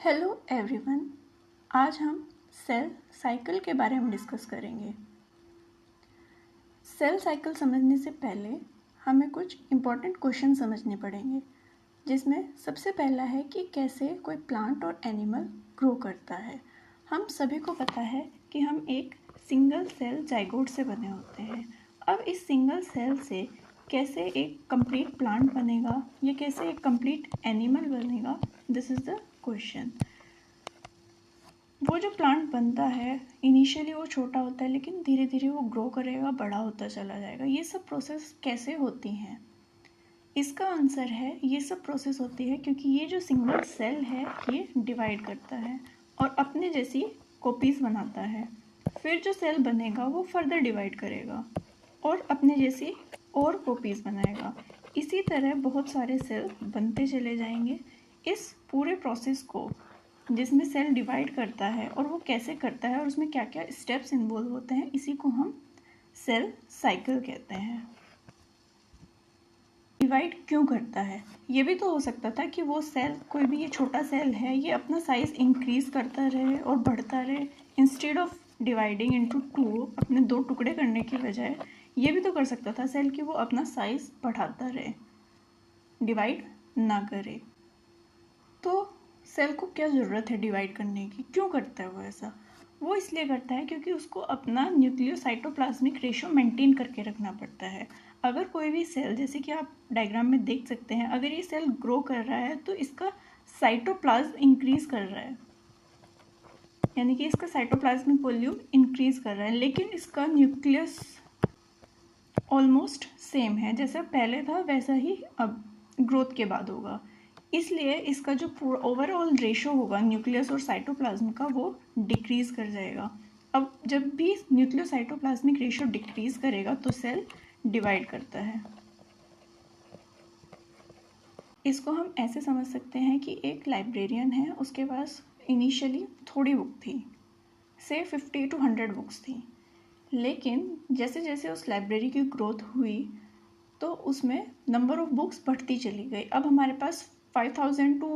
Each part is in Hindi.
हेलो एवरीवन, आज हम सेल साइकिल के बारे में डिस्कस करेंगे। सेल साइकिल समझने से पहले हमें कुछ इम्पॉर्टेंट क्वेश्चन समझने पड़ेंगे, जिसमें सबसे पहला है कि कैसे कोई प्लांट और एनिमल ग्रो करता है। हम सभी को पता है कि हम एक सिंगल सेल जाइगोट से बने होते हैं। अब इस सिंगल सेल से कैसे एक कंप्लीट प्लांट बनेगा या कैसे एक कंप्लीट एनिमल बनेगा, दिस इज़ द क्वेश्चन। वो जो प्लांट बनता है इनिशियली वो छोटा होता है, लेकिन धीरे धीरे वो ग्रो करेगा, बड़ा होता चला जाएगा। ये सब प्रोसेस कैसे होती हैं? इसका आंसर है ये सब प्रोसेस होती है क्योंकि ये जो सिंगल सेल है ये डिवाइड करता है और अपने जैसी कॉपीज बनाता है। फिर जो सेल बनेगा वो फर्दर डिवाइड करेगा और अपने जैसी और कॉपीज बनाएगा। इसी तरह बहुत सारे सेल बनते चले जाएंगे। इस पूरे प्रोसेस को जिसमें सेल डिवाइड करता है और वो कैसे करता है और उसमें क्या क्या स्टेप्स इन्वॉल्व होते हैं, इसी को हम सेल साइकिल कहते हैं। डिवाइड क्यों करता है? ये भी तो हो सकता था कि वो सेल, कोई भी ये छोटा सेल है, ये अपना साइज इंक्रीज करता रहे और बढ़ता रहे। Instead of dividing into two, अपने दो टुकड़े करने की बजाय ये भी तो कर सकता था सेल कि वो अपना साइज बढ़ाता रहे, डिवाइड ना करे। तो सेल को क्या ज़रूरत है डिवाइड करने की? क्यों करता है वो ऐसा? वो इसलिए करता है क्योंकि उसको अपना न्यूक्लियोसाइटोप्लाज्मिक रेशियो मेंटेन करके रखना पड़ता है। अगर कोई भी सेल, जैसे कि आप डायग्राम में देख सकते हैं, अगर ये सेल ग्रो कर रहा है तो इसका साइटोप्लाज्म इंक्रीज कर रहा है, यानी कि इसका साइटोप्लाज्मिक वॉल्यूम इंक्रीज कर रहा है, लेकिन इसका न्यूक्लियस ऑलमोस्ट सेम है। जैसा पहले था वैसा ही अब ग्रोथ के बाद होगा। इसलिए इसका जो पूरा ओवरऑल रेशो होगा न्यूक्लियस और साइटोप्लाज्म का, वो डिक्रीज कर जाएगा। अब जब भी न्यूक्लियोसाइटोप्लाज्मिक रेशो डिक्रीज करेगा तो सेल डिवाइड करता है। इसको हम ऐसे समझ सकते हैं कि एक लाइब्रेरियन है, उसके पास इनिशियली थोड़ी बुक थी, से 50 to 100 बुक्स थी, लेकिन जैसे जैसे उस लाइब्रेरी की ग्रोथ हुई तो उसमें नंबर ऑफ बुक्स बढ़ती चली गई। अब हमारे पास 5000 to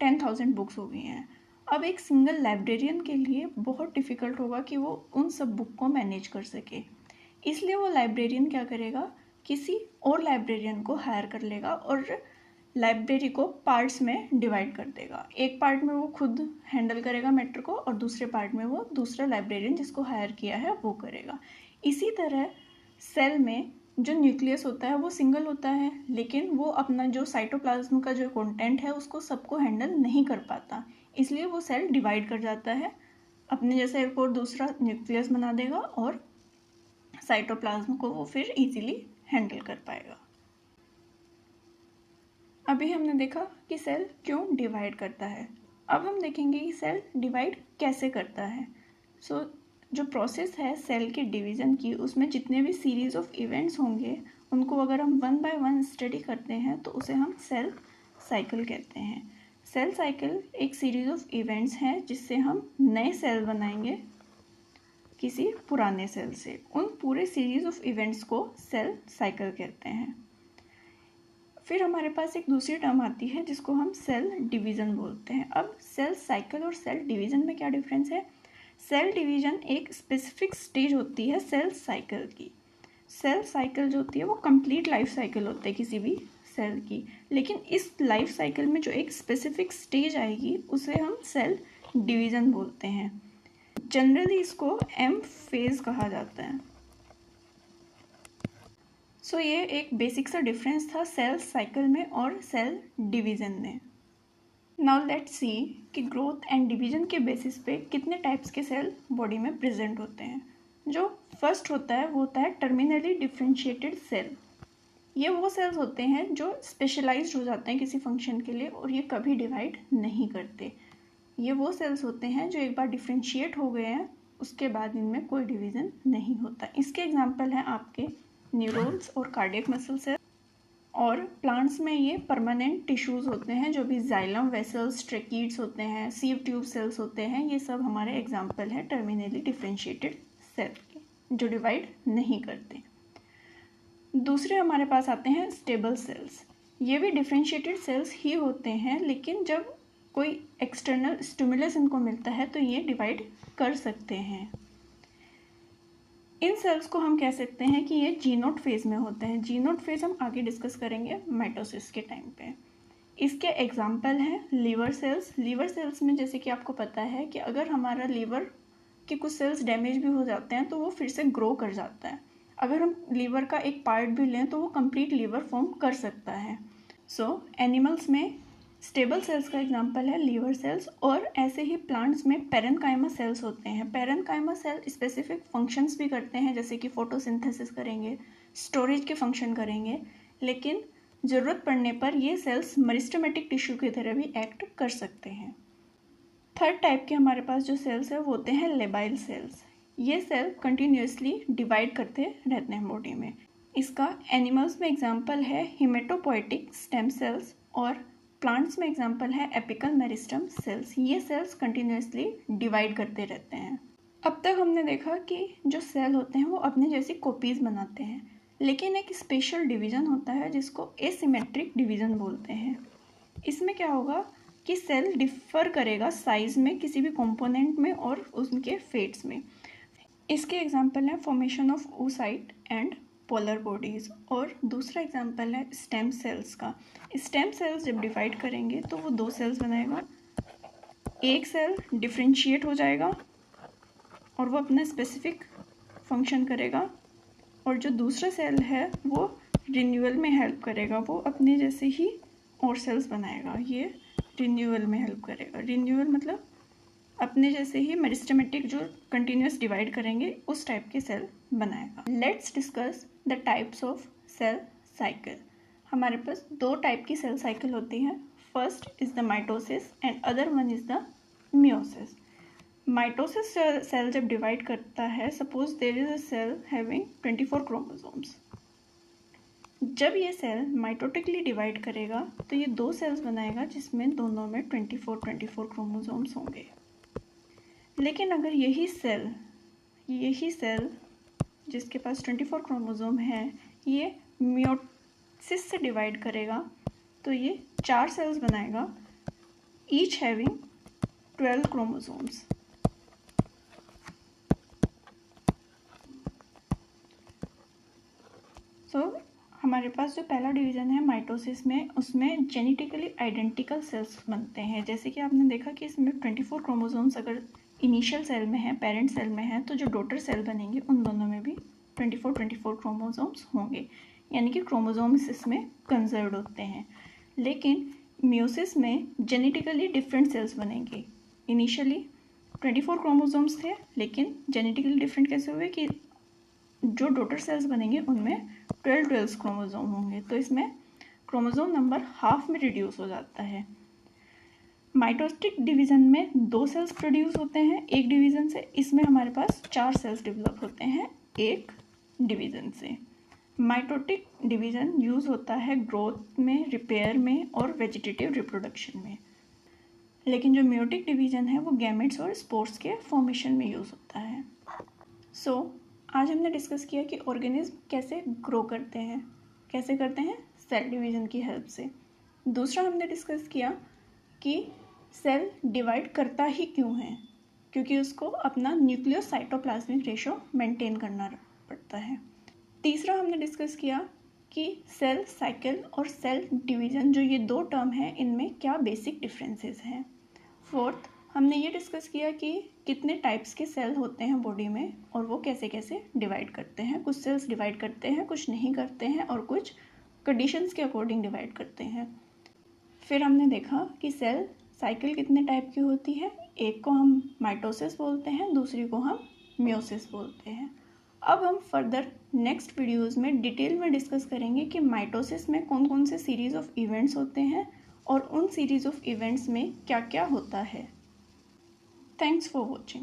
10,000 बुक्स हो गई हैं। अब एक सिंगल लाइब्रेरियन के लिए बहुत डिफ़िकल्ट होगा कि वो उन सब बुक को मैनेज कर सके। इसलिए वो लाइब्रेरियन क्या करेगा, किसी और लाइब्रेरियन को हायर कर लेगा और लाइब्रेरी को पार्ट्स में डिवाइड कर देगा। एक पार्ट में वो खुद हैंडल करेगा मैटर को और दूसरे पार्ट में वो दूसरा लाइब्रेरियन जिसको हायर किया है वो करेगा। इसी तरह सेल में जो न्यूक्लियस होता है वो सिंगल होता है, लेकिन वो अपना जो साइटोप्लाज्म का जो कंटेंट है उसको सबको हैंडल नहीं कर पाता, इसलिए वो सेल डिवाइड कर जाता है, अपने जैसे एक और दूसरा न्यूक्लियस बना देगा और साइटोप्लाज्म को वो फिर इजीली हैंडल कर पाएगा। अभी हमने देखा कि सेल क्यों डिवाइड करता है। अब हम देखेंगे कि सेल डिवाइड कैसे करता है। जो प्रोसेस है सेल के डिवीज़न की, उसमें जितने भी सीरीज़ ऑफ इवेंट्स होंगे उनको अगर हम वन बाय वन स्टडी करते हैं तो उसे हम सेल साइकिल कहते हैं। सेल साइकिल एक सीरीज़ ऑफ इवेंट्स हैं जिससे हम नए सेल बनाएंगे किसी पुराने सेल से। उन पूरे सीरीज़ ऑफ इवेंट्स को सेल साइकिल कहते हैं। फिर हमारे पास एक दूसरी टर्म आती है जिसको हम सेल डिवीज़न बोलते हैं। अब सेल साइकिल और सेल डिवीज़न में क्या डिफरेंस है? सेल डिवीज़न एक स्पेसिफिक स्टेज होती है सेल साइकिल की। सेल साइकिल जो होती है वो कंप्लीट लाइफ साइकिल होती है किसी भी सेल की, लेकिन इस लाइफ साइकिल में जो एक स्पेसिफिक स्टेज आएगी उसे हम सेल डिवीज़न बोलते हैं। जनरली इसको एम फेज कहा जाता है। सो ये एक बेसिक सा डिफरेंस था सेल साइकिल में और सेल डिवीज़न में। नाउ लेट्स सी कि ग्रोथ एंड डिवीज़न के बेसिस पे कितने टाइप्स के सेल बॉडी में प्रेजेंट होते हैं। जो फर्स्ट होता है वो होता है टर्मिनली डिफरेंशिएटेड सेल। ये वो सेल्स होते हैं जो स्पेशलाइज्ड हो जाते हैं किसी फंक्शन के लिए और ये कभी डिवाइड नहीं करते। ये वो सेल्स होते हैं जो एक बार डिफरेंशिएट हो गए हैं उसके बाद इनमें कोई डिवीज़न नहीं होता। इसके एग्जाम्पल हैं आपके न्यूरॉन्स और कार्डियक मसल सेल, और प्लांट्स में ये परमानेंट टिश्यूज़ होते हैं जो भी जाइलम वेसल्स, ट्रेकीड्स होते हैं, सीव ट्यूब सेल्स होते हैं। ये सब हमारे एग्जाम्पल हैं टर्मिनली डिफरेंशिएटेड सेल के जो डिवाइड नहीं करते। दूसरे हमारे पास आते हैं स्टेबल सेल्स। ये भी डिफरेंशिएटेड सेल्स ही होते हैं, लेकिन जब कोई एक्सटर्नल स्टिमुलस इनको मिलता है तो ये डिवाइड कर सकते हैं। इन सेल्स को हम कह सकते हैं कि ये जी-नोट फेज में होते हैं। जी-नोट फेज हम आगे डिस्कस करेंगे माइटोसिस के टाइम पे। इसके एग्जाम्पल हैं लीवर सेल्स। लीवर सेल्स में जैसे कि आपको पता है कि अगर हमारा लीवर के कुछ सेल्स डैमेज भी हो जाते हैं तो वो फिर से ग्रो कर जाता है। अगर हम लीवर का एक पार्ट भी लें तो वो कंप्लीट लीवर फॉर्म कर सकता है। एनिमल्स में स्टेबल सेल्स का एग्जांपल है लीवर सेल्स, और ऐसे ही प्लांट्स में पैरेन्काइमा सेल्स होते हैं। पैरेन्काइमा सेल स्पेसिफिक फंक्शंस भी करते हैं, जैसे कि फोटोसिंथेसिस करेंगे, स्टोरेज के फंक्शन करेंगे, लेकिन ज़रूरत पड़ने पर ये सेल्स मेरिस्टेमेटिक टिश्यू की तरह भी एक्ट कर सकते हैं। थर्ड टाइप के हमारे पास जो सेल्स है वो होते हैं लेबाइल सेल्स। ये सेल कंटिन्यूसली डिवाइड करते रहते हैं बॉडी में। इसका एनिमल्स में एग्जांपल है हिमेटोपोएटिक स्टेम सेल्स, और प्लांट्स में एग्जांपल है एपिकल मेरिस्टम सेल्स। ये सेल्स कंटिन्यूसली डिवाइड करते रहते हैं। अब तक हमने देखा कि जो सेल होते हैं वो अपने जैसी कॉपीज बनाते हैं, लेकिन एक स्पेशल डिवीज़न होता है जिसको एसिमेट्रिक डिवीज़न बोलते हैं। इसमें क्या होगा कि सेल डिफर करेगा साइज में, किसी भी कंपोनेंट में और उनके फेट्स में। इसके एग्जांपल है formation of oocyte and polar bodies, और दूसरा एग्जांपल है स्टेम सेल्स का। स्टेम सेल्स जब डिवाइड करेंगे तो वो दो सेल्स बनाएगा। एक सेल डिफ्रेंशिएट हो जाएगा और वो अपना स्पेसिफिक फंक्शन करेगा, और जो दूसरा सेल है वो रिन्यूअल में हेल्प करेगा, वो अपने जैसे ही और सेल्स बनाएगा। ये रिन्यूअल में हेल्प करेगा। रिन्यूअल मतलब अपने जैसे ही मेरिस्टेमेटिक जो कंटिन्यूस डिवाइड करेंगे उस टाइप के सेल बनाएगा। Let's discuss the types of cell cycle. हमारे पास दो टाइप की सेल साइकिल होती है। First is the mitosis and other one is the meiosis. Mitosis cell जब डिवाइड करता है, suppose there is a cell having 24 chromosomes. जब ये सेल माइटोटिकली डिवाइड करेगा तो ये दो सेल्स बनाएगा जिसमें दोनों में 24 क्रोमोसोम्स होंगे। लेकिन अगर यही सेल जिसके पास 24 क्रोमोसोम है ये मियोसिस से डिवाइड करेगा तो ये 4 सेल्स बनाएगा, ईच हैविंग 12 क्रोमोसोम्स। हमारे पास जो पहला डिवीज़न है माइटोसिस में, उसमें जेनेटिकली आइडेंटिकल सेल्स बनते हैं। जैसे कि आपने देखा कि इसमें 24 क्रोमोसोम्स अगर इनिशियल सेल में है, पेरेंट सेल में है, तो जो डॉटर सेल बनेंगे उन दोनों में भी 24 क्रोमोसोम्स होंगे, यानी कि क्रोमोसोम्स इसमें कंजर्व्ड होते हैं। लेकिन मियोसिस में जेनेटिकली डिफरेंट सेल्स बनेंगे। इनिशियली 24 क्रोमोसोम्स थे, लेकिन जेनेटिकली डिफरेंट कैसे हुए कि जो डॉटर सेल्स बनेंगे उनमें 12 क्रोमोसोम होंगे, तो इसमें क्रोमोसोम नंबर हाफ में रिड्यूस हो जाता है। माइटोटिक डिवीज़न में 2 सेल्स प्रोड्यूस होते हैं एक डिवीज़न से, इसमें हमारे पास 4 सेल्स डेवलप होते हैं एक डिवीज़न से। माइटोटिक डिवीज़न यूज़ होता है ग्रोथ में, रिपेयर में और वेजिटेटिव रिप्रोडक्शन में। लेकिन जो मियोटिक डिवीज़न है वो गैमेट्स और स्पोर्स के फॉर्मेशन में यूज़ होता है। आज हमने डिस्कस किया कि ऑर्गेनिज्म कैसे ग्रो करते हैं, सेल डिवीज़न की हेल्प से। दूसरा हमने डिस्कस किया कि सेल डिवाइड करता ही क्यों है, क्योंकि उसको अपना न्यूक्लियोसाइटोप्लाज्मिक रेशो मेंटेन करना पड़ता है। तीसरा हमने डिस्कस किया कि सेल साइकिल और सेल डिवीज़न जो ये दो टर्म हैं इनमें क्या बेसिक डिफरेंसेस हैं। फोर्थ हमने ये डिस्कस किया कि कितने टाइप्स के सेल होते हैं बॉडी में और वो कैसे कैसे डिवाइड करते हैं। कुछ सेल्स डिवाइड करते हैं, कुछ नहीं करते हैं, और कुछ कंडीशंस के अकॉर्डिंग डिवाइड करते हैं। फिर हमने देखा कि सेल साइकिल कितने टाइप की होती है। एक को हम माइटोसिस बोलते हैं, दूसरी को हम मियोसिस बोलते हैं। अब हम फर्दर नेक्स्ट वीडियोज़ में डिटेल में डिस्कस करेंगे कि माइटोसिस में कौन कौन से सीरीज़ ऑफ इवेंट्स होते हैं और उन सीरीज़ ऑफ इवेंट्स में क्या क्या होता है। Thanks for watching.